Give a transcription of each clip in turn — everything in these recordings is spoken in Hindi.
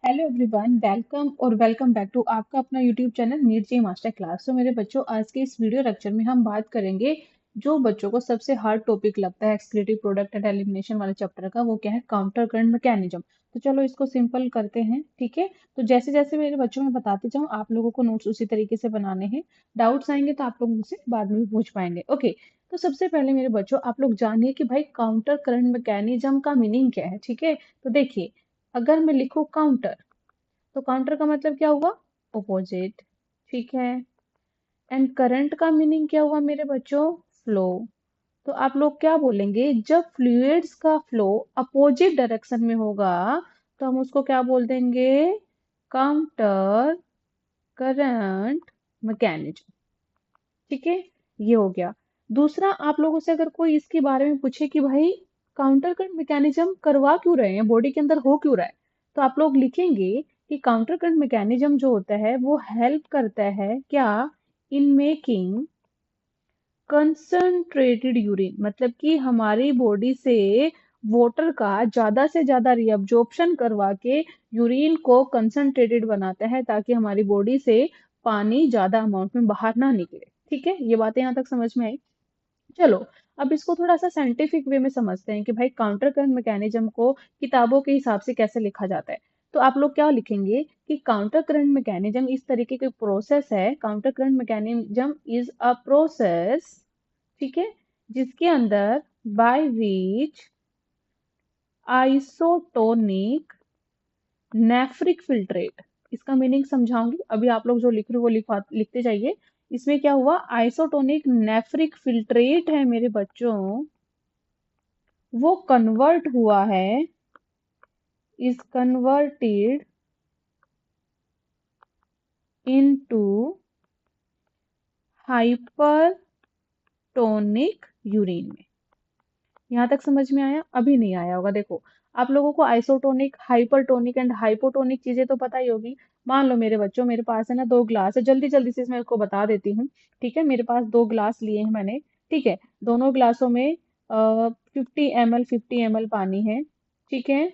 Hello everyone, welcome back to आपका अपना YouTube channel NEET J master class. तो मेरे बच्चों, आज के इस वीडियो लेक्चर में हम बात करेंगे जो बच्चों को सबसे हार्ड टॉपिक लगता है एक्सक्रीटिव प्रोडक्ट एंड एलिमिनेशन वाले चैप्टर का, वो क्या है, काउंटर करंट मैकेनिज्म। तो चलो इसको सिंपल करते हैं, ठीक है। तो जैसे जैसे मेरे बच्चों में बताते जाऊँ, आप लोगों को नोट्स उसी तरीके से बनाने हैं। डाउट्स आएंगे तो आप लोग मुझसे बाद में भी पूछ पाएंगे, ओके। तो सबसे पहले मेरे बच्चों, आप लोग जानिए कि भाई काउंटर करंट मैकेनिज्म का मीनिंग क्या है, ठीक है। तो देखिए, अगर मैं लिखूं काउंटर, तो काउंटर का मतलब क्या हुआ, ऑपोजिट, ठीक है। एंड करंट का मीनिंग क्या हुआ मेरे बच्चों, फ्लो। तो आप लोग क्या बोलेंगे, जब फ्लूइड्स का फ्लो अपोजिट डायरेक्शन में होगा तो हम उसको क्या बोल देंगे, काउंटर करंट मैकेनिज्म, ठीक है। ये हो गया। दूसरा, आप लोगों से अगर कोई इसके बारे में पूछे कि भाई काउंटर करंट मैकेनिज्म करवा क्यों रहे हैं, बॉडी के अंदर हो क्यों रहा है, तो आप लोग लिखेंगे कि काउंटर करंट मैकेनिज्म जो होता है वो हेल्प करता है क्या, इन मेकिंग कंसंट्रेटेड यूरिन, मतलब कि हमारी बॉडी से वाटर का ज्यादा से ज्यादा रिअब्जॉर्प्शन करवा के यूरिन को कंसंट्रेटेड बनाता है, ताकि हमारी बॉडी से पानी ज्यादा अमाउंट में बाहर ना निकले, ठीक है। ये बातें यहाँ तक समझ में आई। चलो, अब इसको थोड़ा सा साइंटिफिक वे में समझते हैं कि भाई काउंटर करंट मैकेनिज्म को किताबों के हिसाब से कैसे लिखा जाता है। तो आप लोग क्या लिखेंगे कि काउंटर करंट मैकेनिज्म इस तरीके की प्रोसेस है, counter current mechanism is a process, ठीक है, जिसके अंदर by which isotonic nephric filtrate, इसका मीनिंग समझाऊंगी, अभी आप लोग जो लिख रहे हो वो लिखते जाइए। इसमें क्या हुआ, आइसोटोनिक नेफ्रिक फिल्ट्रेट है मेरे बच्चों, वो कन्वर्ट हुआ है, is converted into hypertonic urine में। यहाँ तक समझ में आया, अभी नहीं आया होगा। देखो, आप लोगों को आइसोटोनिक, हाइपरटोनिक एंड हाइपोटोनिक चीजें तो पता ही होगी। मान लो मेरे बच्चों, मेरे पास है ना दो ग्लास है, जल्दी जल्दी से इसमें इसको बता देती हूँ, ठीक है। मेरे पास दो ग्लास लिए हैं मैंने, ठीक है। दोनों ग्लासों में 50 ml पानी है, ठीक है।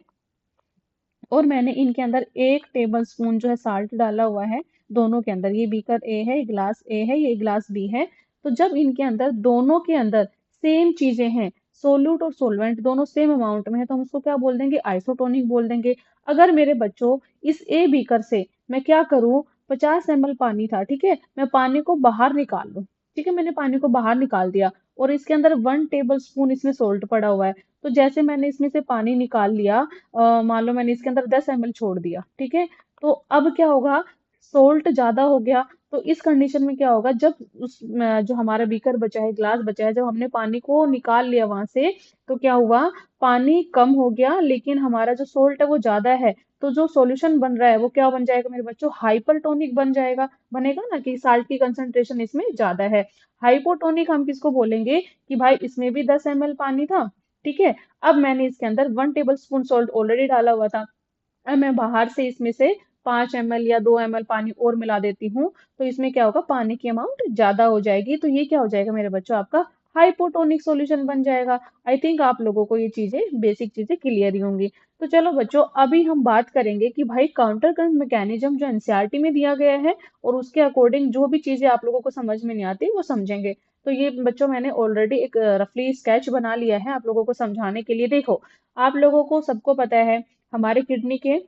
और मैंने इनके अंदर 1 टेबल स्पून जो है साल्ट डाला हुआ है, दोनों के अंदर। ये बीकर ए है, ये ग्लास ए है, ये ग्लास बी है। तो जब इनके अंदर, दोनों के अंदर सेम चीजें हैं, सोल्यूट और सोलवेंट दोनों सेम अमाउंट में है, तो हम उसको क्या बोल देंगे, आइसोटोनिक बोल देंगे। अगर मेरे बच्चों इस ए बीकर से मैं क्या करूं, 50 ml पानी था, ठीक है, मैं पानी को बाहर निकाल लूं, ठीक है, मैंने पानी को बाहर निकाल दिया, और इसके अंदर 1 टेबल स्पून इसमें सोल्ट पड़ा हुआ है। तो जैसे मैंने इसमें से पानी निकाल लिया, मान लो मैंने इसके अंदर 10 ml छोड़ दिया, ठीक है। तो अब क्या होगा, सोल्ट ज्यादा हो गया। तो इस कंडीशन में क्या होगा, जब जो हमारा बीकर बचा है, ग्लास बचा है, जब हमने पानी को निकाल लिया वहां से, तो क्या हुआ, पानी कम हो गया, लेकिन हमारा जो सोल्ट है वो ज्यादा है। तो जो सॉल्यूशन बन रहा है वो क्या बन जाएगा मेरे बच्चों, हाइपरटोनिक बन जाएगा। बनेगा ना, कि साल्ट की कंसंट्रेशन इसमें ज्यादा है। हाइपोटोनिक हम किसको बोलेंगे, कि भाई इसमें भी 10 ml पानी था, ठीक है। अब मैंने इसके अंदर 1 टेबल स्पून सॉल्ट ऑलरेडी डाला हुआ था, अब मैं बाहर से इसमें से 5 ml या 2 ml पानी और मिला देती हूँ, तो इसमें क्या होगा, पानी की अमाउंट ज्यादा हो जाएगी। तो ये क्या हो जाएगा मेरे बच्चों, आपका हाइपोटोनिक सॉल्यूशन बन जाएगा। आई थिंक आप लोगों को ये चीजें, बेसिक चीजें क्लियर ही होंगी। तो चलो बच्चों, अभी हम बात करेंगे कि भाई काउंटर करंट मैकेनिज्म जो एनसीईआरटी में दिया गया है, और उसके अकॉर्डिंग जो भी चीजें आप लोगों को समझ में नहीं आती वो समझेंगे। तो ये बच्चों, मैंने ऑलरेडी एक रफली स्केच बना लिया है आप लोगों को समझाने के लिए। देखो, आप लोगों को सबको पता है, हमारे किडनी के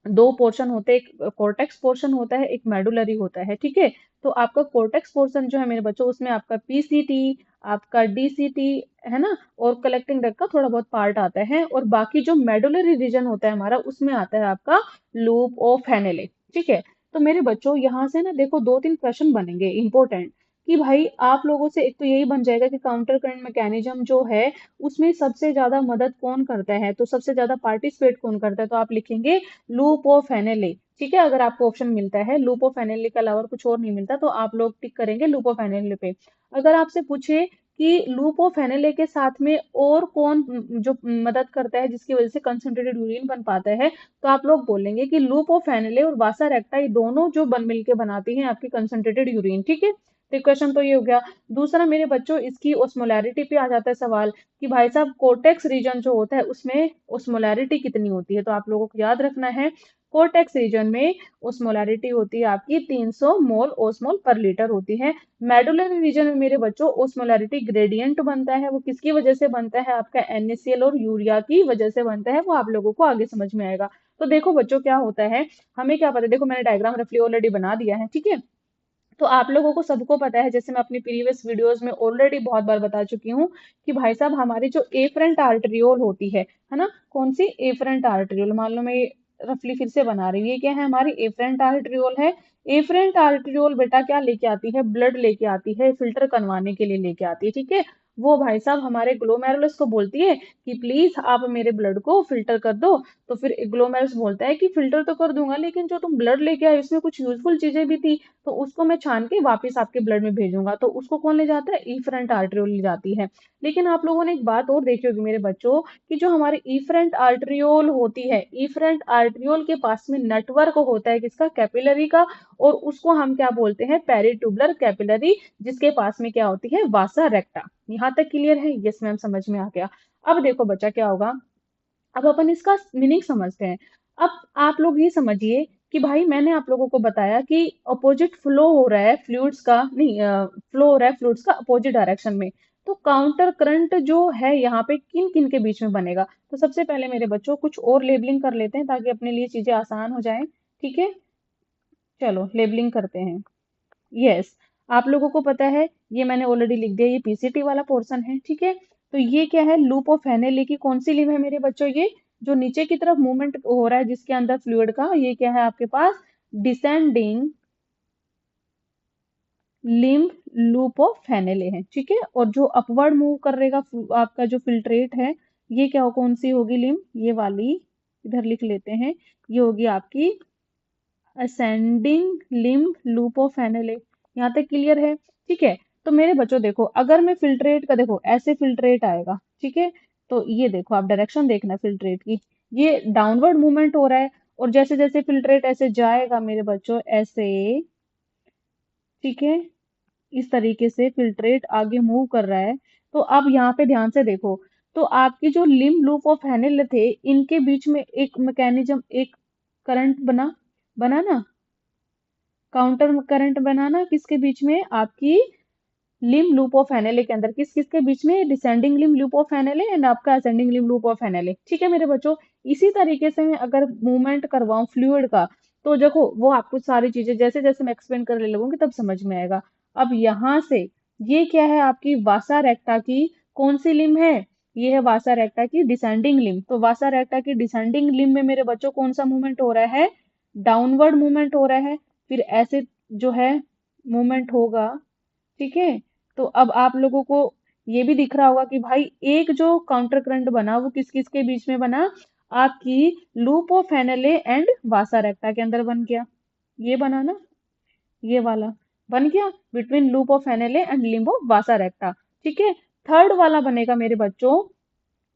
दो पोर्शन होते हैं, एक कोर्टेक्स पोर्शन होता है, एक मेडुलरी होता है, ठीक है। तो आपका कोर्टेक्स पोर्शन जो है मेरे बच्चों, उसमें आपका पीसीटी, आपका डीसीटी, है ना, और कलेक्टिंग डक्ट का थोड़ा बहुत पार्ट आता है, और बाकी जो मेडुलरी रीजन होता है हमारा, उसमें आता है आपका लूप ऑफ हेनेले, ठीक है। तो मेरे बच्चों, यहाँ से ना देखो, दो तीन प्रश्न बनेंगे इंपॉर्टेंट, कि भाई आप लोगों से एक तो यही बन जाएगा कि काउंटर करंट मैकेनिज्म जो है, उसमें सबसे ज्यादा मदद कौन करता है, तो सबसे ज्यादा पार्टिसिपेट कौन करता है, तो आप लिखेंगे लूप ऑफ एनएलए, ठीक है। अगर आपको ऑप्शन मिलता है लूप ऑफ एनएलए के अलावा कुछ और नहीं मिलता, तो आप लोग टिक करेंगे लूप ऑफ एनएलए पे। अगर आपसे पूछे कि लूप ऑफ एनएलए के साथ में और कौन जो मदद करता है, जिसकी वजह से कंसंट्रेटेड यूरिन बन पाता है, तो आप लोग बोलेंगे कि लूप ऑफ एनएलए और वासा रेक्टाई दोनों जो बन मिलके बनाती हैं आपकी कंसंट्रेटेड यूरिन, ठीक है। तो क्वेश्चन तो ये हो गया। दूसरा मेरे बच्चों, इसकी ओस्मोलैरिटी पे आ जाता है सवाल, कि भाई साहब कोर्टेक्स रीजन जो होता है उसमें ओस्मोलैरिटी कितनी होती है, तो आप लोगों को याद रखना है कोर्टेक्स रीजन में ओस्मोलैरिटी होती है आपकी 300 मोल ओस्मोल पर लीटर होती है। मेडुलरी रीजन में मेरे बच्चों ओस्मोलैरिटी ग्रेडियंट बनता है, वो किसकी वजह से बनता है, आपका NaCl और यूरिया की वजह से बनता है, वो आप लोगों को आगे समझ में आएगा। तो देखो बच्चों क्या होता है, हमें क्या पता है, देखो मैंने डायग्राम रफली ऑलरेडी बना दिया है, ठीक है। तो आप लोगों को सबको पता है, जैसे मैं अपनी प्रीवियस वीडियोस में ऑलरेडी बहुत बार बता चुकी हूँ कि भाई साहब हमारी जो एफरेंट आर्टरियोल होती है ना, कौन सी एफरेंट आर्टरियोल, मान लो मैं ये रफली फिर से बना रही हूँ, ये क्या है, हमारी एफरेंट आर्टरियोल है। एफरेंट आर्टरियोल बेटा क्या लेके आती है, ब्लड लेके आती है, फिल्टर करवाने के लिए लेके आती है, ठीक है। वो भाई साहब हमारे ग्लोमेरुलस को बोलती है कि प्लीज आप मेरे ब्लड को फिल्टर कर दो। तो फिर ग्लोमेरुलस बोलता है कि फिल्टर तो कर दूंगा, लेकिन जो तुम ब्लड लेके आए उसमें कुछ यूजफुल चीजें भी थी, तो उसको मैं छान के वापस आपके ब्लड में भेजूंगा। तो उसको कौन ले जाता है, इफरेंट आर्टरियोल ले जाती है। लेकिन आप लोगों ने एक बात और देखी होगी मेरे बच्चों, कि जो हमारी इफरेंट आर्टरियोल होती है, इफरेंट आर्टरियोल के पास में नेटवर्क होता है किसका, कैपिलरी का, और उसको हम क्या बोलते हैं, पेरिट्यूबुलर कैपिलरी, जिसके पास में क्या होती है, वासा रेक्टा। यहाँ तक क्लियर है, यस मैम समझ में आ गया। अब देखो बच्चा क्या होगा, अब अपन इसका मीनिंग समझते हैं। अब आप लोग ये समझिए कि भाई मैंने आप लोगों को बताया कि अपोजिट फ्लो हो रहा है फ्लूइड्स का, नहीं फ्लो हो रहा है फ्लूइड्स का अपोजिट डायरेक्शन में। तो काउंटर करंट जो है यहाँ पे किन किन के बीच में बनेगा, तो सबसे पहले मेरे बच्चों कुछ और लेबलिंग कर लेते हैं ताकि अपने लिए चीजें आसान हो जाएं, ठीक है। चलो लेबलिंग करते हैं। यस, आप लोगों को पता है, ये मैंने ऑलरेडी लिख दिया, ये PCT वाला पोर्शन है, ठीक है। तो ये क्या है, लूप ऑफ हेनेले की कौन सी लिम है मेरे बच्चों, ये जो नीचे की तरफ मूवमेंट हो रहा है जिसके अंदर फ्लूइड का, ये क्या है आपके पास, डिसेंडिंग लिम्ब लूप ऑफ फेनेले है, ठीक है। और जो अपवर्ड मूव करेगा आपका जो फिल्ट्रेट है, ये क्या हो, कौन सी होगी लिम्ब, ये वाली, इधर लिख लेते हैं, ये होगी आपकी असेंडिंग लिम्ब लूप ऑफ फेनेले। यहाँ तक क्लियर है, ठीक है। तो मेरे बच्चों देखो, अगर मैं फिल्ट्रेट का, देखो ऐसे फिल्ट्रेट आएगा, ठीक है। तो ये देखो आप डायरेक्शन देखना फिल्ट्रेट की, ये डाउनवर्ड मूवमेंट हो रहा है, और जैसे जैसे फिल्ट्रेट ऐसे जाएगा मेरे बच्चों ऐसे, ठीक है, इस तरीके से फिल्ट्रेट आगे मूव कर रहा है। तो अब यहाँ पे ध्यान से देखो, तो आपकी जो लिम्ब लूप ऑफ हैनेल थे, इनके बीच में एक मैकेनिज्म, एक करंट बना, बना ना, काउंटर करंट बनाना, किसके बीच में, आपकी लिम्ब लूप ऑफ हैनेले के अंदर, किस किसके बीच में, descending limb loop of Henle and आपका ascending limb loop of Henle, ठीक है मेरे बच्चों। इसी तरीके से मैं अगर मूवमेंट करवाऊं फ्लूइड का, तो देखो वो आपको सारी चीजें जैसे जैसे मैं एक्सप्लेन करने लगूंगी तब समझ में आएगा। अब यहाँ से ये क्या है आपकी वासा रेक्टा की कौन सी लिम्ब है, ये है वासा रेक्टा की डिसेंडिंग लिम्ब। तो वासा रेक्टा की डिसेंडिंग लिम्ब में मेरे बच्चों कौन सा मूवमेंट हो रहा है, डाउनवर्ड मूवमेंट हो रहा है। फिर ऐसे जो है मूवमेंट होगा, ठीक है। तो अब आप लोगों को ये भी दिख रहा होगा कि भाई एक जो काउंटर करंट बना वो किस किस के बीच में बना, आपकी loop of Henle and vasa recta के अंदर बन गया, ये बना ना, ये वाला बन गया between loop of Henle and limb of vasa recta, ठीक है। थर्ड वाला बनेगा मेरे बच्चों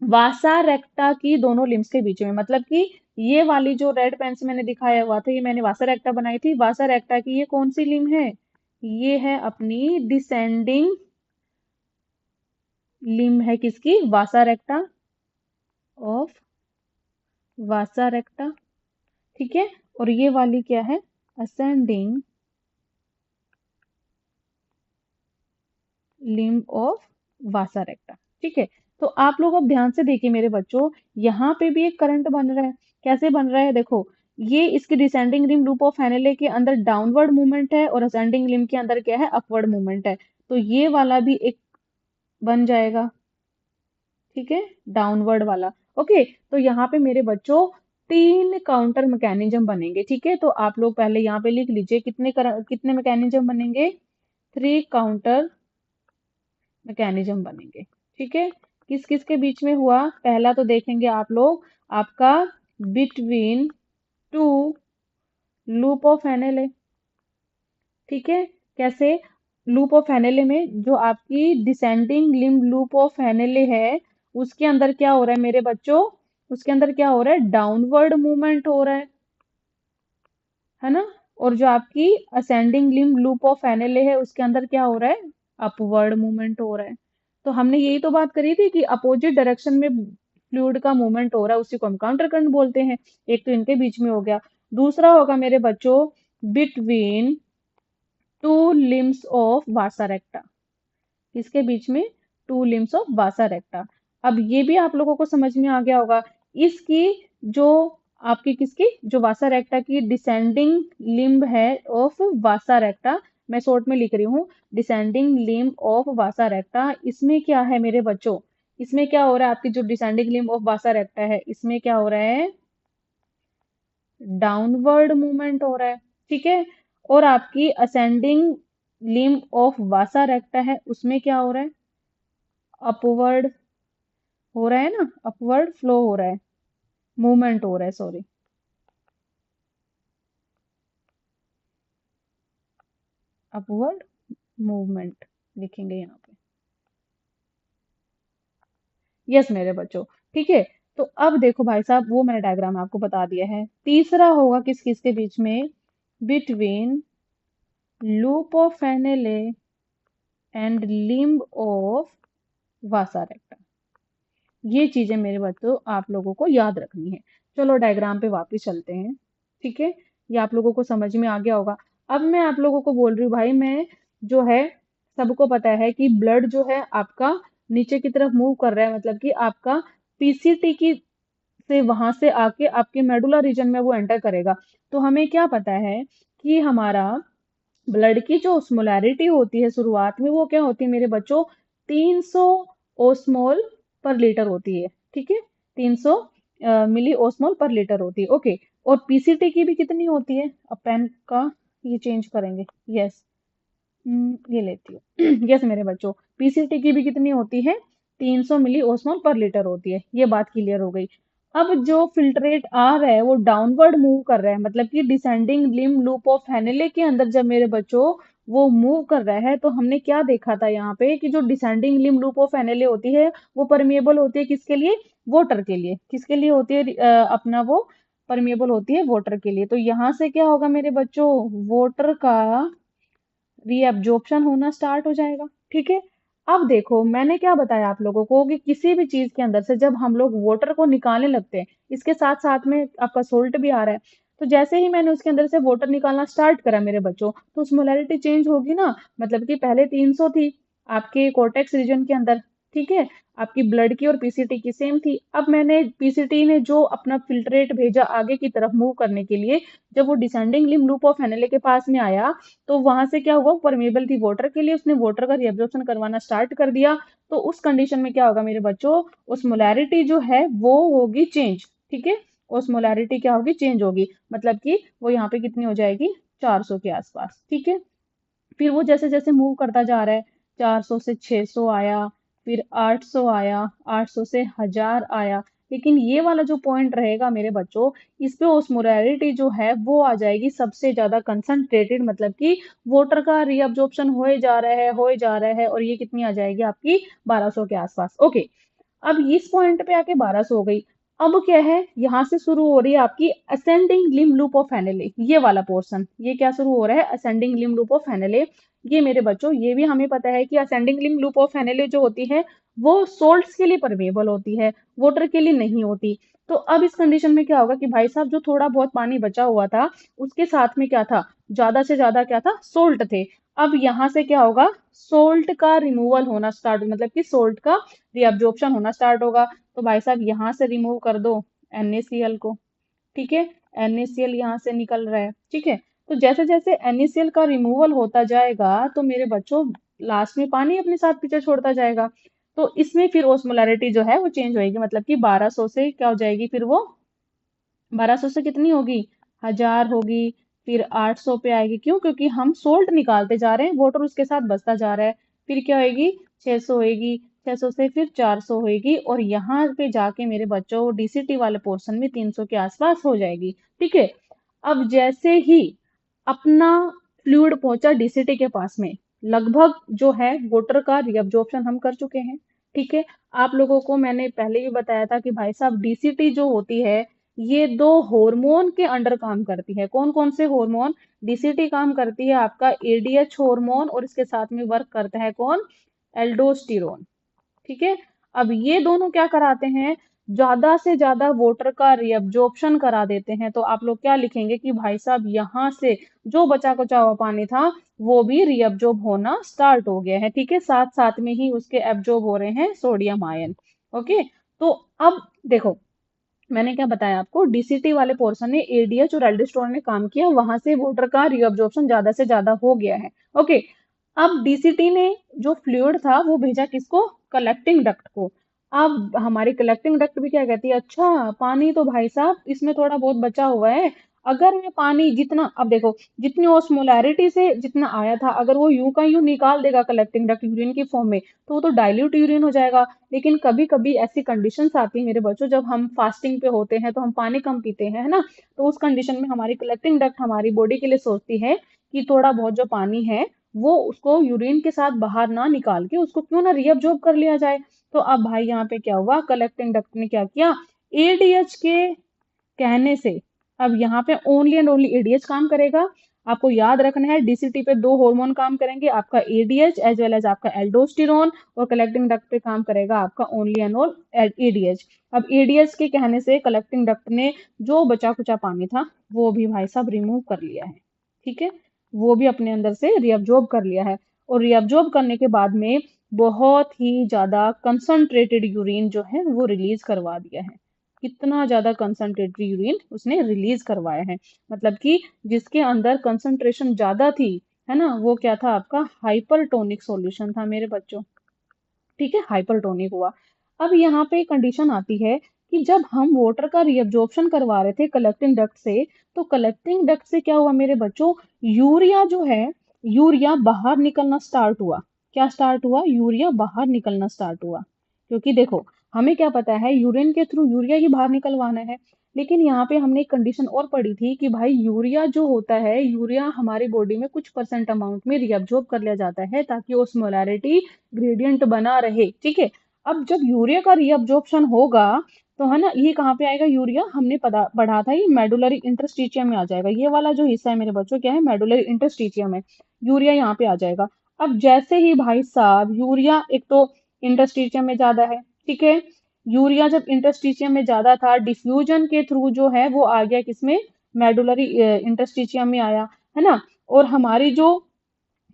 वासा रेक्टा की दोनों लिम्स के बीच में, मतलब कि ये वाली जो रेड पेन से मैंने दिखाया हुआ था, ये मैंने वासा रेक्टा बनाई थी, वासा रेक्टा की ये कौन सी लिम्ब है, ये है अपनी डिसेंडिंग लिम्ब है, किसकी, वासा रेक्टा ऑफ वासा रेक्टा, ठीक है। और ये वाली क्या है, ascending limb of vasa recta, ठीक है। तो आप लोग अब ध्यान से देखिए मेरे बच्चों, यहाँ पे भी एक करंट बन रहा है, कैसे बन रहा है देखो, ये इसकी डिसेंडिंग लिम्ब लूप ऑफ हैनेले के अंदर डाउनवर्ड मूवमेंट है और असेंडिंग लिम्ब के अंदर क्या है, अपवर्ड मूवमेंट है। तो ये वाला भी एक बन जाएगा, ठीक है, डाउनवर्ड वाला। ओके, तो यहाँ पे मेरे बच्चों तीन काउंटर मैकेनिज्म बनेंगे, ठीक है। तो आप लोग पहले यहाँ पे लिख लीजिए कितने मैकेनिज्म बनेंगे, 3 काउंटर मैकेनिज्म बनेंगे, ठीक है। किस किस के बीच में हुआ, पहला तो देखेंगे आप लोग, आपका बिटवीन टू लूप ऑफ एनएलए, ठीक है। कैसे, लूप ऑफ एनएलए में जो आपकी डिसेंडिंग लिम्ब लूप ऑफ एनएलए है, उसके अंदर क्या हो रहा है मेरे बच्चों, उसके अंदर क्या हो रहा है, डाउनवर्ड मूवमेंट हो रहा है ना। और जो आपकी असेंडिंग लिम्ब लूप ऑफ एनएलए है, उसके अंदर क्या हो रहा है, अपवर्ड मूवमेंट हो रहा है। तो हमने यही तो बात करी थी कि अपोजिट डायरेक्शन में फ्लूइड का मूवमेंट हो रहा है, उसी को हम काउंटर करंट बोलते हैं। एक तो इनके बीच में हो गया, दूसरा होगा मेरे बच्चों between two limbs of vasa रेक्टा, इसके बीच में टू लिम्स ऑफ वासा रेक्टा। अब ये भी आप लोगों को समझ में आ गया होगा। इसकी जो आपकी किसकी जो वासा रेक्टा की डिसेंडिंग लिम्ब है ऑफ वासा रेक्टा, मैं शॉर्ट में लिख रही हूँ डिसेंडिंग लिम्ब ऑफ वासा रेक्टा, इसमें क्या है मेरे बच्चों, इसमें क्या हो रहा है, आपकी जो डिसेंडिंग लिम्ब ऑफ वासा रेक्टा है इसमें क्या हो रहा है, डाउनवर्ड मूवमेंट हो रहा है, ठीक है। और आपकी असेंडिंग लिम्ब ऑफ वासा रेक्टा है उसमें क्या हो रहा है, अपवर्ड हो रहा है ना, अपवर्ड फ्लो हो रहा है, मूवमेंट हो रहा है, सॉरी, अपवर्ड मूवमेंट लिखेंगे यहाँ पे। यस मेरे बच्चों, ठीक है। तो अब देखो भाई साहब, वो मैंने डायग्राम आपको बता दिया है। तीसरा होगा किस किस के बीच में, between loop of Henle and limb of vasa recta. ये चीजें मेरे बच्चों आप लोगों को याद रखनी है। चलो डायग्राम पे वापस चलते हैं, ठीक है। ये आप लोगों को समझ में आ गया होगा। अब मैं आप लोगों को बोल रही हूँ भाई, मैं जो है सबको पता है कि ब्लड जो है आपका नीचे की तरफ मूव कर रहा है, मतलब कि आपका पीसीटी की से वहां से आके आपके मेडुला रीजन में वो एंटर करेगा। तो हमें क्या पता है कि हमारा ब्लड की जो osmolarity होती है शुरुआत में वो क्या होती है मेरे बच्चों, 300 ओस्मोल पर लीटर होती है, ठीक है। 300 मिली ओस्मोल पर लीटर होती है, ओके। और पीसीटी की भी कितनी होती है, अब पेन का ये चेंज करेंगे, यस, ये लेती हूँ। यस मेरे बच्चों, पीसीटी की भी कितनी होती है, 300 मिली ओस्मोल पर लीटर होती है, ये बात क्लियर हो गई। अब जो फिल्ट्रेट आ रहा है वो डाउनवर्ड मूव कर रहा है, मतलब कि डिसेंडिंग लिम्ब लूप ऑफ हेनेले के अंदर जब मेरे बच्चों वो मूव कर रहा है, तो हमने क्या देखा था यहाँ पे कि जो डिसेंडिंग लिम्ब लूप ऑफ हेनेले होती है वो परमिएबल होती है किसके लिए, वाटर के लिए, किसके लिए होती है, अपना वो परमिएबल होती है वाटर के लिए। तो यहाँ से क्या होगा मेरे बच्चों, वाटर का रीअब्जॉर्प्शन होना स्टार्ट हो जाएगा, ठीक है। अब देखो मैंने क्या बताया आप लोगों को कि किसी भी चीज के अंदर से जब हम लोग वाटर को निकालने लगते हैं, इसके साथ साथ में आपका सोल्ट भी आ रहा है, तो जैसे ही मैंने उसके अंदर से वाटर निकालना स्टार्ट करा मेरे बच्चों, तो उस मोलैरिटी चेंज होगी ना, मतलब कि पहले 300 थी आपके कोर्टेक्स रीजन के अंदर, ठीक है, आपकी ब्लड की और पीसीटी की सेम थी। अब मैंने पीसीटी ने जो अपना फिल्ट्रेट भेजा आगे की तरफ मूव करने के लिए, जब वो डिसेंडिंग लिम्ब लूप ऑफ हेनेले के पास में आया, तो वहां से क्या हुआ, परमेबल थी वाटर के लिए, उसने वाटर का रिएब्जॉर्प्शन करवाना स्टार्ट कर दिया। तो उस कंडीशन में क्या होगा मेरे बच्चों, osmolarity जो है वो होगी चेंज, ठीक है। osmolarity क्या होगी, चेंज होगी, मतलब कि वो यहाँ पे कितनी हो जाएगी, 400 के आसपास, ठीक है। फिर वो जैसे जैसे मूव करता जा रहा है, 400 से 600 आया, फिर 800 आया, 800 से 1000 आया, लेकिन ये वाला जो पॉइंट रहेगा मेरे बच्चों, इस पे ओस्मोलैरिटी जो है वो आ जाएगी सबसे ज्यादा कंसंट्रेटेड, मतलब कि वाटर का रीअब्जॉर्प्शन होए जा रहा है, होए जा रहा है, और ये कितनी आ जाएगी आपकी 1200 के आसपास, ओके। अब इस पॉइंट पे आके 1200 हो गई। अब क्या है, यहाँ से शुरू हो रही है आपकी असेंडिंग लिम्ब लूप ऑफ हेनेले, ये वाला पोर्शन, ये क्या शुरू हो रहा है, असेंडिंग लिम्ब लूप ऑफ हेनेले। ये मेरे बच्चों ये भी हमें पता है कि असेंडिंग लिम्ब लूप ऑफ हेनेले जो होती है वो सोल्ट्स के लिए परमेबल होती है, वाटर के लिए नहीं होती। तो अब इस कंडीशन में क्या होगा कि भाई साहब जो थोड़ा बहुत पानी बचा हुआ था उसके साथ में क्या था, ज्यादा से ज्यादा क्या था, सोल्ट थे। अब यहाँ से क्या होगा, सोल्ट का रिमूवल होना स्टार्ट, मतलब कि सोल्ट का रीअब्जॉर्प्शन होना स्टार्ट होगा। तो भाई साहब यहाँ से रिमूव कर दो NaCl को, ठीक है, NaCl यहाँ से निकल रहा है, ठीक है। तो जैसे जैसे NaCl का रिमूवल होता जाएगा तो मेरे बच्चों लास्ट में पानी अपने साथ पीछे छोड़ता जाएगा। तो इसमें फिर ओस्मोलैरिटी जो है वो चेंज होएगी, मतलब कि 1200 से क्या हो जाएगी, फिर वो 1200 से कितनी होगी, 1000 होगी, फिर 800 पे आएगी, क्यों, क्योंकि हम सोल्ट निकालते जा रहे हैं, वाटर उसके साथ बचता जा रहा है। फिर क्या होएगी, 600 होएगी, 600 से फिर 400 होएगी, और यहाँ पे जाके मेरे बच्चों डीसीटी वाले पोर्शन में 300 के आसपास हो जाएगी, ठीक है। अब जैसे ही अपना फ्लूइड पहुंचा डीसीटी के पास में, लगभग जो है वाटर का रिअब्जॉर्प्शन हम कर चुके हैं, ठीक है। आप लोगों को मैंने पहले भी बताया था कि भाई साहब डीसीटी जो होती है ये दो हार्मोन के अंडर काम करती है। कौन कौन से हार्मोन, डीसीटी काम करती है आपका एडीएच हार्मोन, और इसके साथ में वर्क करता है कौन, एल्डोस्टेरोन, ठीक है। अब ये दोनों क्या कराते हैं, ज्यादा से ज्यादा वाटर का रिअब्जॉर्प्शन करा देते हैं, तो आप लोग क्या लिखेंगे कि भाई साहब यहाँ से जो बचा कुचा हुआ पानी था वो भी रिअब्जॉर्ब होना स्टार्ट हो गया है। ठीक है, साथ साथ में ही उसके एब्जॉर्ब हो रहे हैं सोडियम आयन। ओके, तो अब देखो, मैंने क्या बताया आपको, डीसीटी वाले पोर्शन में एडीएच और एल्डोस्टेरोन ने काम किया, वहां से वाटर का रिअब्जॉर्प्शन ज्यादा से ज्यादा हो गया है। ओके, अब डीसीटी ने जो फ्लूइड था वो भेजा किसको, कलेक्टिंग डक्ट को। अब हमारी कलेक्टिंग डक्ट भी क्या कहती है, अच्छा पानी तो भाई साहब इसमें थोड़ा बहुत बचा हुआ है, अगर मैं पानी जितना, अब देखो जितनी ओस्मोलैरिटी से जितना आया था अगर वो यूं का यूं निकाल देगा कलेक्टिंग डक्ट यूरिन की फॉर्म में, तो वो तो डाइल्यूट यूरिन हो जाएगा। लेकिन कभी कभी ऐसी कंडीशंस आती है मेरे बच्चों, जब हम फास्टिंग पे होते हैं तो हम पानी कम पीते हैं, है ना, तो उस कंडीशन में हमारी कलेक्टिंग डक्ट हमारी बॉडी के लिए सोचती है कि थोड़ा बहुत जो पानी है वो उसको यूरिन के साथ बाहर ना निकाल के उसको क्यों ना रीअब्जॉर्ब कर लिया जाए। तो अब भाई यहाँ पे क्या हुआ, कलेक्टिंग डक्ट ने क्या किया, एडीएच के कहने से अब यहाँ पे ओनली एंड ओनली एडीएच काम करेगा। आपको याद रखना है डीसीटी पे दो हार्मोन काम करेंगे, आपका एडीएच एज वेल एज आपका एल्डोस्टेरोन, और कलेक्टिंग डक्ट पे काम करेगा आपका ओनली एंड ऑल एडीएच। अब एडीएच के कहने से कलेक्टिंग डक्ट ने जो बचा कुचा पानी था वो भी भाई साहब रिमूव कर लिया है। ठीक है, वो भी अपने अंदर से रिअब्जॉर्ब कर लिया है, और रिअब्जॉर्ब करने के बाद में बहुत ही ज्यादा कंसंट्रेटेड यूरिन जो है वो रिलीज करवा दिया है। कितना ज्यादा कंसंट्रेटेड यूरिन उसने रिलीज करवाया है, मतलब कि जिसके अंदर कंसंट्रेशन ज्यादा थी, है ना, वो क्या था आपका हाइपरटोनिक सॉल्यूशन था मेरे बच्चों। ठीक है, हाइपरटोनिक हुआ। अब यहाँ पे कंडीशन आती है कि जब हम वाटर का रिअब्जॉर्प्शन करवा रहे थे कलेक्टिंग डक्ट से, तो कलेक्टिंग डक्ट से क्या हुआ मेरे बच्चों, यूरिया जो है, यूरिया बाहर निकलना स्टार्ट हुआ। क्या स्टार्ट हुआ, यूरिया बाहर निकलना स्टार्ट हुआ। क्योंकि देखो हमें क्या पता है यूरिन के थ्रू यूरिया ही बाहर निकलवाना है, लेकिन यहाँ पे हमने एक कंडीशन और पढ़ी थी कि भाई यूरिया जो होता है, यूरिया हमारी बॉडी में कुछ परसेंट अमाउंट में रिअब्जॉर्ब कर लिया जाता है ताकि osmolarity ग्रेडियंट बना रहे। ठीक है, अब जब यूरिया का रीअब्जॉर्प्शन होगा तो है ना, ये कहाँ पे आएगा, यूरिया हमने पढ़ा था ये मेडुलरी इंटरस्टिशियम में आ जाएगा। ये वाला जो हिस्सा है मेरे बच्चों क्या है, मेडुलरी इंटरस्टिशियम है, यूरिया यहाँ पे आ जाएगा। अब जैसे ही भाई साहब यूरिया एक तो इंटरस्टिशियम में ज्यादा है, ठीक है, यूरिया जब इंटरस्टिशियम में ज्यादा था, डिफ्यूजन के थ्रू जो है वो आ गया किसमें, मेडुलरी इंटरस्टिशियम में आया, है ना। और हमारी जो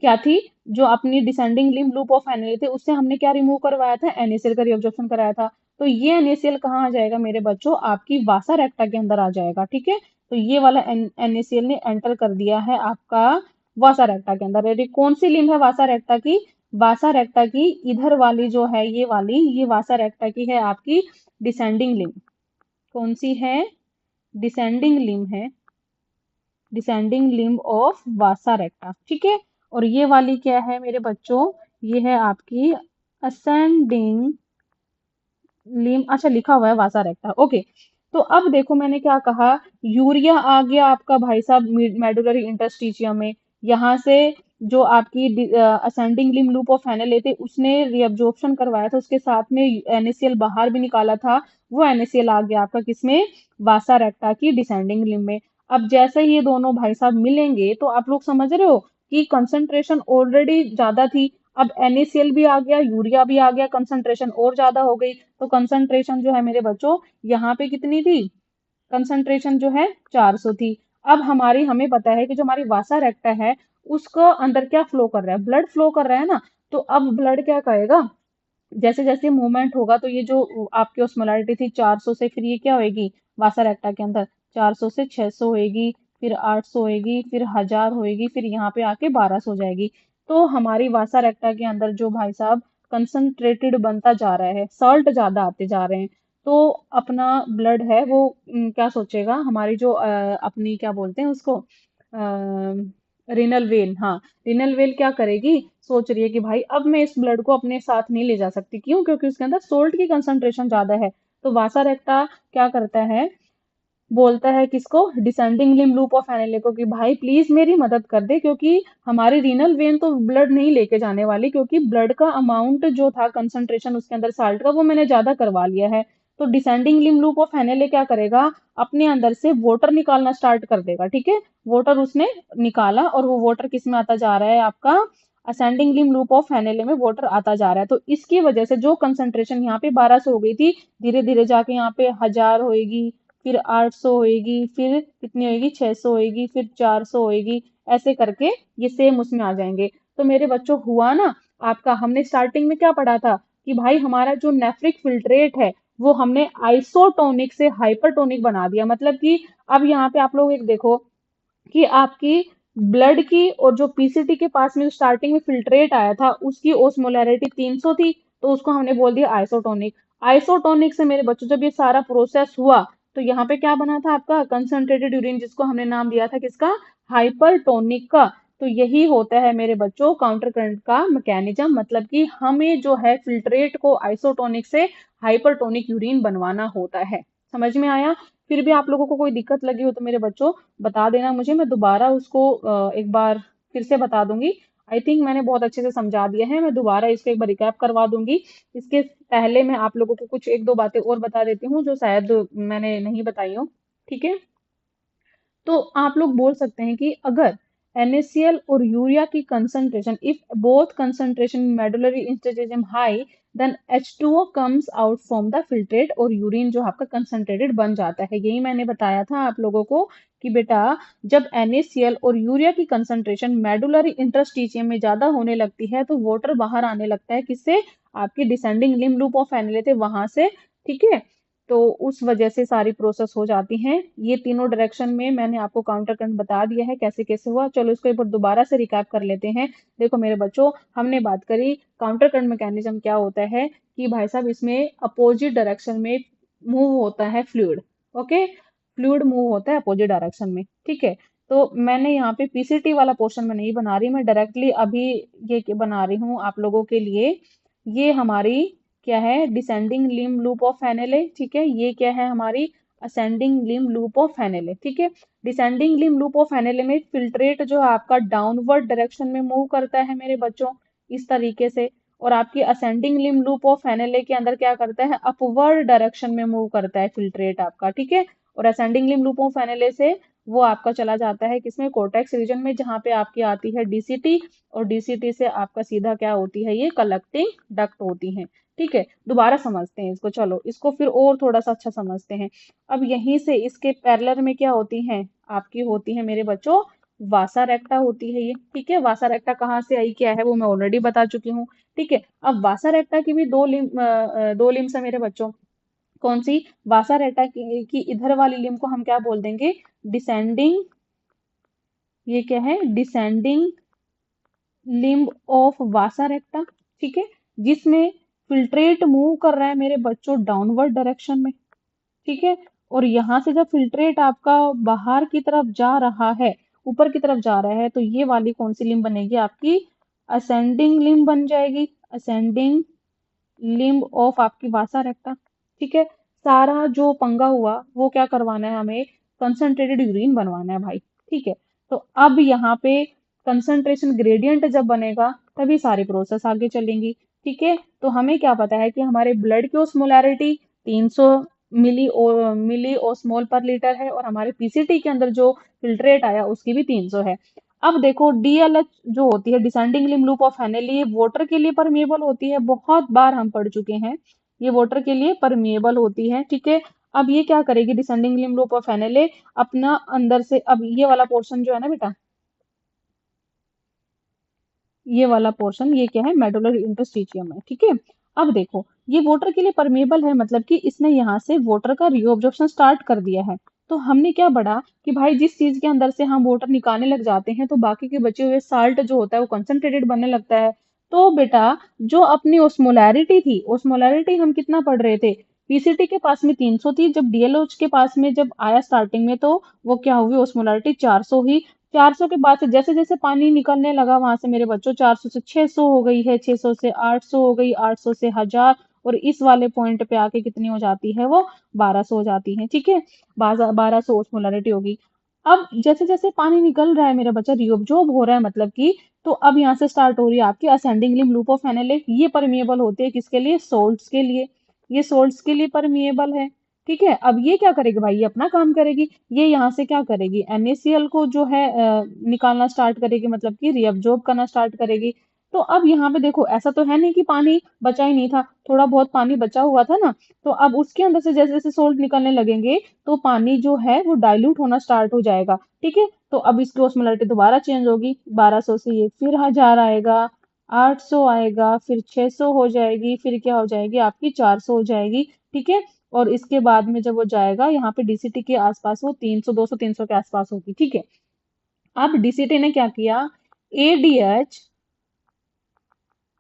क्या थी, जो अपनी descending limb loop of NL थे उससे हमने क्या रिमूव करवाया था, एनएसीएल का रिऑब्जॉर्प्शन कराया था। तो ये एनएसीएल कहाँ आ जाएगा मेरे बच्चों, आपकी वासा रेक्टा के अंदर आ जाएगा। ठीक है, तो ये वाला एनएसीएल ने एंटर कर दिया है आपका वासा रेक्टा के अंदर। यदि कौन सी लिम्ब है वासा रेक्टा की, वासा रेक्टा की इधर वाली जो है ये वाली, ये वासा रेक्टा की है आपकी डिसेंडिंग लिम्ब। कौन सी है, डिसेंडिंग लिम्ब है, descending limb of vasa recta. ठीक है, और ये वाली क्या है मेरे बच्चों, ये है आपकी असेंडिंग लिम्ब। अच्छा लिखा हुआ है वासा रेक्टा। ओके, तो अब देखो मैंने क्या कहा, यूरिया आ गया आपका भाई साहब मेडुलरी इंटरस्टिशियम में, यहाँ से जो आपकी ascending limb loop of NL थे उसने रिअब्जॉर्प्शन करवाया था, उसके साथ में एनएसीएल बाहर भी निकाला था, वो एनएसीएल आ गया आपका किसमें, वासा रेक्टा की डिसेंडिंग लिम्ब में। अब जैसे ही ये दोनों भाई साहब मिलेंगे तो आप लोग समझ रहे हो कि कंसंट्रेशन ऑलरेडी ज्यादा थी, अब NaCl भी आ गया, यूरिया भी आ गया, कंसंट्रेशन और ज्यादा हो गई। तो कंसंट्रेशन जो है मेरे बच्चों यहाँ पे कितनी थी, कंसंट्रेशन जो है 400 थी। अब हमारी हमें पता है कि जो हमारी वासा रेक्टा है उसको अंदर क्या फ्लो कर रहा है, ब्लड फ्लो कर रहा है ना। तो अब ब्लड क्या करेगा, जैसे जैसे मूवमेंट होगा तो ये जो आपकी ओस्मोलैरिटी थी 400 से, फिर ये क्या होएगी वासा रेक्टा के अंदर, 400 से 600 होएगी, फिर 800 होएगी, फिर 1000 होएगी, फिर यहाँ पे आके 1200 हो जाएगी। तो हमारी वासा रेक्टा के अंदर जो भाई साहब कंसंट्रेटेड बनता जा रहा है, सॉल्ट ज्यादा आते जा रहे हैं, तो अपना ब्लड है वो क्या सोचेगा, हमारी जो अपनी क्या बोलते हैं उसको, रिनल वेन, हाँ, रिनल वेल क्या करेगी, सोच रही है कि भाई अब मैं इस ब्लड को अपने साथ नहीं ले जा सकती, क्यों, क्योंकि उसके अंदर सोल्ट की कंसंट्रेशन ज्यादा है। तो वासा रेक्टा क्या करता है, बोलता है किसको, डिसेंडिंग लिम्ब लूप ऑफ एनएलए को कि भाई प्लीज मेरी मदद कर दे, क्योंकि हमारी रीनल वेन तो ब्लड नहीं लेके जाने वाली, क्योंकि ब्लड का अमाउंट जो था कंसंट्रेशन उसके अंदर साल्ट का वो मैंने ज्यादा करवा लिया है। तो डिसेंडिंग लिम्ब लूप ऑफ एनएलए क्या करेगा, अपने अंदर से वाटर निकालना स्टार्ट कर देगा। ठीक है, वाटर उसने निकाला और वो वाटर किस में आता जा रहा है आपका असेंडिंग लिम लूप ऑफ फेनेले में वाटर आता जा रहा है, तो इसकी वजह से जो कंसंट्रेशन यहाँ पे 1200 हो गई थी, धीरे धीरे जाके यहाँ पे 1000 होएगी, फिर 800 होएगी, फिर कितनी होएगी 600 होएगी, फिर 400 होएगी, ऐसे करके ये सेम उसमें आ जाएंगे। तो मेरे बच्चों हुआ ना आपका, हमने स्टार्टिंग में क्या पढ़ा था कि भाई हमारा जो नेफ्रिक फिल्ट्रेट है वो हमने आइसोटोनिक से हाइपरटोनिक बना दिया। मतलब कि अब यहाँ पे आप लोग एक देखो कि आपकी ब्लड की और जो पीसीटी के पास में स्टार्टिंग में फिल्ट्रेट आया था उसकी ओस्मोलैरिटी 300 थी, तो उसको हमने बोल दिया आइसोटोनिक। आइसोटोनिक से मेरे बच्चों जब ये सारा प्रोसेस हुआ तो यहाँ पे क्या बना था आपका कंसंट्रेटेड यूरिन, जिसको हमने नाम दिया था किसका, हाइपरटोनिक का। तो यही होता है मेरे बच्चों काउंटर करंट का मैकेनिज्म, मतलब कि हमें जो है फिल्ट्रेट को आइसोटोनिक से हाइपरटोनिक यूरिन बनवाना होता है। समझ में आया? फिर भी आप लोगों को कोई दिक्कत लगी हो तो मेरे बच्चों बता देना मुझे, मैं दोबारा उसको एक बार फिर से बता दूंगी। आई थिंक मैंने बहुत अच्छे से समझा दिया है, मैं दोबारा इसको एक बार रिकैप करवा दूंगी। इसके पहले मैं आप लोगों को कुछ एक दो बातें और बता देती हूँ जो शायद मैंने नहीं बताई हो। ठीक है, तो आप लोग बोल सकते हैं कि अगर NaCl और यूरिया की concentration, if both concentration medullary interstitium high, then H2O comes out from the filtrate और यूरिन जो आपका कंसंट्रेटेड बन जाता है। यही मैंने बताया था आप लोगों को कि बेटा जब NaCl और यूरिया की कंसंट्रेशन मेडुलरी इंटरस्टिशियम में ज्यादा होने लगती है तो वाटर बाहर आने लगता है, किससे, आपकी डिसेंडिंग लिम्ब लूप ऑफ एनिले थे वहां से। ठीक है, तो उस वजह से सारी प्रोसेस हो जाती हैं। ये तीनों डायरेक्शन में मैंने आपको काउंटर करंट बता दिया है कैसे कैसे हुआ। चलो इसको एक बार दोबारा से रिकैप कर लेते हैं। देखो मेरे बच्चों, हमने बात करी काउंटर करंट मैकेनिज्म क्या होता है कि भाई साहब इसमें अपोजिट डायरेक्शन में मूव होता है फ्लूइड। ओके, फ्लूइड मूव होता है अपोजिट डायरेक्शन में। ठीक है, तो मैंने यहाँ पे पीसीटी वाला पोर्शन में नहीं बना रही, मैं डायरेक्टली अभी ये बना रही हूँ आप लोगों के लिए। ये हमारी क्या है, डिसेंडिंग लिम्ब लूप ऑफ फेनेले। ठीक है, ये क्या है हमारी असेंडिंग लिम्ब लूप ऑफ फेनेले। ठीक है, डिसेंडिंग लिम्ब लूप ऑफ फेनेले में फिल्ट्रेट जो है आपका डाउनवर्ड डायरेक्शन में मूव करता है मेरे बच्चों, इस तरीके से। और आपकी असेंडिंग लिम्ब लूप ऑफ फेनेले के अंदर क्या करता है, अपवर्ड डायरेक्शन में मूव करता है फिल्ट्रेट आपका। ठीक है, और असेंडिंग लिम्ब लूप ऑफ फेनेले से वो आपका चला जाता है किसमें, कोर्टेक्स रीजन में, जहां पे आपकी आती है डीसीटी, और डीसीटी से आपका सीधा क्या होती है, ये कलेक्टिंग डक्ट होती है। ठीक है, दोबारा समझते हैं इसको, चलो इसको फिर और थोड़ा सा अच्छा समझते हैं। अब यहीं से इसके पैरेलल में क्या होती हैं, आपकी होती है मेरे बच्चों वासा रेक्टा होती है ये। ठीक है, वासा रेक्टा कहाँ से आई क्या है वो मैं ऑलरेडी बता चुकी हूँ। ठीक है, अब वासा रेक्टा की भी दो लिम्स है मेरे बच्चों। कौन सी, वासा रेक्टा की इधर वाली लिम्ब को हम क्या बोल देंगे, डिसेंडिंग, ये क्या है, descending limb of vasa recta. ठीक है, जिसमें फिल्ट्रेट मूव कर रहा है मेरे बच्चों डाउनवर्ड डायरेक्शन में। ठीक है, और यहाँ से जब फिल्ट्रेट आपका बाहर की तरफ जा रहा है, ऊपर की तरफ जा रहा है, तो ये वाली कौन सी लिम्ब बनेगी आपकी, असेंडिंग लिम्ब बन जाएगी, असेंडिंग लिम्ब ऑफ आपकी वासा रेक्टा। ठीक है, सारा जो पंगा हुआ वो क्या करवाना है हमें, कंसंट्रेटेड यूरिन बनवाना है भाई। ठीक है, तो अब यहाँ पे कंसंट्रेशन ग्रेडियंट जब बनेगा तभी सारी प्रोसेस आगे चलेंगी। ठीक है, तो हमें क्या पता है कि हमारे ब्लड की ओस्मोलैरिटी 300 मिली ओस्मोल पर लीटर है, और हमारे पीसीटी के अंदर जो फिल्ट्रेट आया उसकी भी 300 है। अब देखो डीएलएच जो होती है, डिसेंडिंग लिम्ब लूप ऑफ हेनेली, ये वाटर के लिए परमिएबल होती है, बहुत बार हम पढ़ चुके हैं, ये वाटर के लिए परमिएबल होती है। ठीक है, अब ये क्या करेगी डिसेंडिंग लिम्ब लूप ऑफ हेनेले, अपना अंदर से, अब ये वाला पोर्शन जो है ना बेटा, ये वाला पोर्शन ये क्या है, मेडुलरी इंटरस्टिशियम है। ठीक है, अब देखो ये वाटर के लिए परमेबल है, मतलब कि इसने यहाँ से वाटर का रीअब्जॉर्प्शन स्टार्ट कर दिया है। तो हमने क्या बढ़ा कि भाई जिस चीज के अंदर से हम वाटर निकालने लग जाते हैं तो बाकी के बचे हुए साल्ट जो होता है वो कंसंट्रेटेड बनने लगता है। तो बेटा जो अपनी ओस्मोलैरिटी थी, ओस्मोलैरिटी हम कितना पढ़ रहे थे, पीसीटी के पास में 300 थी, जब डीएलएच के पास में जब आया स्टार्टिंग में तो वो क्या हुई, ओस्मोलैरिटी 400 ही। 400 के बाद से जैसे जैसे पानी निकलने लगा वहां से मेरे बच्चों 400 से 600 हो गई है, 600 से 800 हो गई, 800 से 1000, और इस वाले पॉइंट पे आके कितनी हो जाती है वो, 1200 हो जाती है। ठीक है, 1200 ओस्मोलैरिटी होगी। अब जैसे जैसे पानी निकल रहा है मेरा बच्चा, रिअब्जॉर्ब हो रहा है, मतलब कि तो अब यहाँ से स्टार्ट हो रही है आपकी असेंडिंग लिम्ब लूप ऑफ फेनेले। ये परमिएबल होती है किसके लिए, सोल्ट्स के लिए, ये सोल्ट्स के लिए परमिएबल है। ठीक है, अब ये क्या करेगी भाई, ये अपना काम करेगी, ये यहाँ से क्या करेगी, NaCl को जो है निकालना स्टार्ट करेगी, मतलब कि रिअब्जॉर्ब करना स्टार्ट करेगी। तो अब यहाँ पे देखो ऐसा तो है नहीं कि पानी बचा ही नहीं था, थोड़ा बहुत पानी बचा हुआ था ना। तो अब उसके अंदर से जैसे जैसे सोल्ट निकलने लगेंगे तो पानी जो है वो डाइल्यूट होना स्टार्ट हो जाएगा। ठीक है, तो अब इसकी ओस्मोलरिटी दोबारा चेंज होगी, 1200 से ये फिर 1000 आएगा, 800 आएगा, फिर 600 हो जाएगी, फिर क्या हो जाएगी आपकी 400 हो जाएगी। ठीक है, और इसके बाद में जब वो जाएगा यहाँ पे डीसीटी के आसपास वो 300 200 300 के आसपास होगी। ठीक है, अब डीसीटी ने क्या किया, एडीएच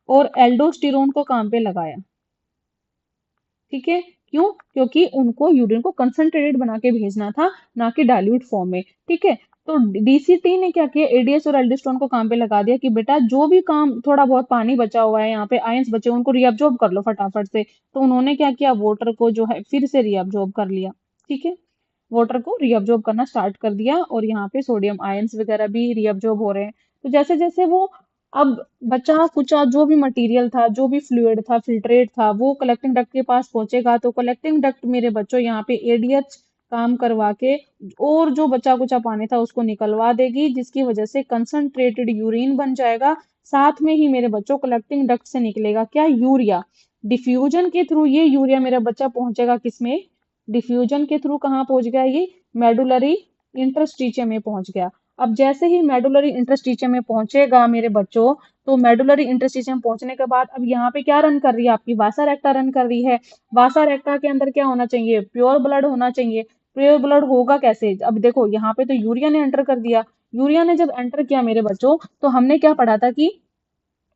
और एल्डोस्टिरोन को काम पे लगाया। ठीक है, क्यों? क्योंकि उनको यूरिन को कंसंट्रेटेड बना के भेजना था, ना कि डाइल्यूट फॉर्म में। ठीक है, तो डीसीटी ने क्या किया, एडीएस और एल्डोस्टेरोन को काम पे लगा दिया कि बेटा जो भी काम थोड़ा बहुत पानी बचा हुआ है यहाँ पे, आयंस बचे उनको रीअब्जॉर्ब कर लो फटाफट से। तो उन्होंने क्या किया, वाटर को जो है फिर से रीअब्जॉर्ब कर लिया। ठीक है, वाटर को रीअब्जॉर्ब करना स्टार्ट कर दिया और यहाँ पे सोडियम आयंस वगैरह भी रीअब्जॉर्ब हो रहे हैं। तो जैसे जैसे वो अब बचा कुचा जो भी मटेरियल था, जो भी फ्लूइड था, फिल्ट्रेट था, वो कलेक्टिंग डक्ट के पास पहुंचेगा। तो कलेक्टिंग डक्ट मेरे बच्चों यहाँ पे एडीएच काम करवा के और जो बचा कुचा पानी था उसको निकलवा देगी, जिसकी वजह से कंसंट्रेटेड यूरिन बन जाएगा। साथ में ही मेरे बच्चों कलेक्टिंग डक्ट से निकलेगा क्या, यूरिया। डिफ्यूजन के थ्रू ये यूरिया मेरा बच्चा पहुंचेगा किसमें, डिफ्यूजन के थ्रू कहाँ पहुंच गया, ये मेडुलरी इंटरस्टिशियम में पहुंच गया। अब जैसे ही मेडुलरी इंटरस्टिशियम में पहुंचेगा मेरे बच्चों, तो मेडुलरी इंटरस्टिशियम पहुंचने के बाद अब यहाँ पे क्या रन कर रही है, आपकी वासा रेक्टा रन कर रही है। वासा रेक्टा के अंदर क्या होना चाहिए, प्योर ब्लड होना चाहिए। प्योर ब्लड होगा कैसे, अब देखो यहाँ पे तो यूरिया ने एंटर कर दिया। यूरिया ने जब एंटर किया मेरे बच्चों, तो हमने क्या पढ़ा था कि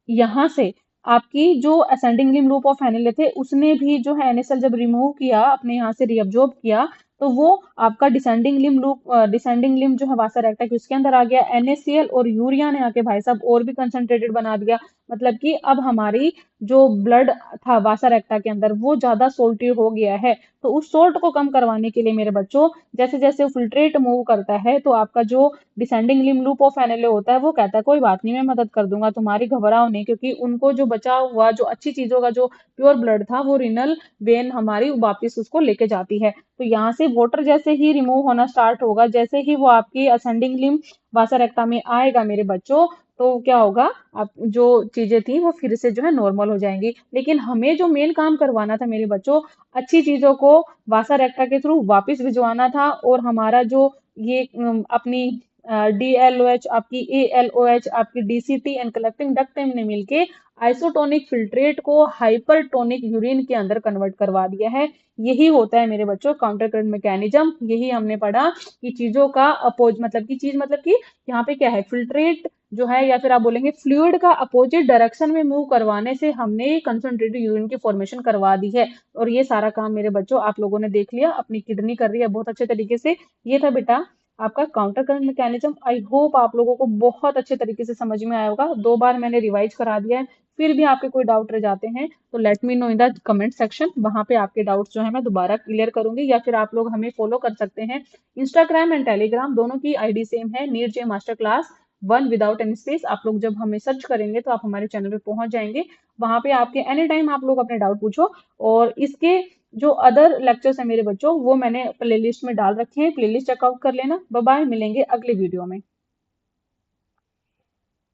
यहाँ से आपकी जो असेंडिंग लिम्ब लूप ऑफ हेनेले थे उसने भी जो है एनएसएल जब रिमूव किया अपने यहाँ से रीअब्जॉर्ब किया, तो वो आपका descending limb loop descending limb जो है वासा रेक्टा की उसके अंदर आ गया। एनएसीएल और यूरिया ने आके भाई साहब और भी कंसंट्रेटेड बना दिया। मतलब कि अब हमारी जो ब्लड था वासा रेक्टा के अंदर वो ज्यादा सोल्टी हो गया है। तो उस सोल्ट को कम करवाने के लिए मेरे बच्चों जैसे जैसे फिल्ट्रेट मूव करता है तो आपका जो डिसेंडिंग लिम्ब लूप ऑफ एनएलए होता है वो कहता है कोई बात नहीं, मैं मदद कर दूंगा तुम्हारी, घबराओ नहीं। क्योंकि उनको जो बचा हुआ जो अच्छी चीजों का जो प्योर ब्लड था वो रिनल वेन हमारी वापस उसको लेके जाती है। तो यहाँ से वाटर जैसे ही रिमूव होना स्टार्ट होगा, जैसे ही वो आपकी असेंडिंग लिम्ब वासा रेक्टा में आएगा मेरे बच्चों, तो क्या होगा, आप जो चीजें थी वो फिर से जो है नॉर्मल हो जाएंगी। लेकिन हमें जो मेन काम करवाना था मेरे बच्चों, अच्छी चीजों को वासा रेक्टा के थ्रू वापस भिजवाना था। और हमारा जो ये अपनी डीएलओएच आपकी एएलओएच आपकी डीसीटी एंड कलेक्टिंग डक्ट ने मिलके आइसोटोनिक फिल्ट्रेट को हाइपरटोनिक यूरिन के अंदर कन्वर्ट करवा दिया है। यही होता है मेरे बच्चों काउंटर करंट मैकेनिज्म। यही हमने पढ़ा कि चीजों का अपोज मतलब की चीज मतलब कि यहाँ पे क्या है, फिल्ट्रेट जो है या फिर आप बोलेंगे फ्लूइड का अपोजिट डायरेक्शन में मूव करवाने से हमने कंसंट्रेटेड यूरिन की फॉर्मेशन करवा दी है। और ये सारा काम मेरे बच्चों आप लोगों ने देख लिया, अपनी किडनी कर रही है बहुत अच्छे तरीके से। ये था बेटा आपका counter current mechanism. I hope आप लोगों को बहुत अच्छे तरीके से समझ में आया होगा। 2 बार मैंने रिवाइज करा दिया है। फिर भी आपके कोई डाउट रह जाते हैं तो let me know in the comment section, वहां पे आपके डाउट्स जो है मैं दोबारा क्लियर करूंगी। या फिर आप लोग हमें फॉलो कर सकते हैं इंस्टाग्राम एंड टेलीग्राम, दोनों की आईडी सेम है, NEET J master class 1 without any space. आप लोग जब हमें सर्च करेंगे तो आप हमारे चैनल पे पहुंच जाएंगे। वहां पे आपके एनी टाइम आप लोग अपने डाउट पूछो। और इसके जो अदर लेक्चर्स है मेरे बच्चों वो मैंने प्लेलिस्ट में डाल रखे हैं, प्लेलिस्ट चेकआउट कर लेना। बाय बाय, मिलेंगे अगले वीडियो में।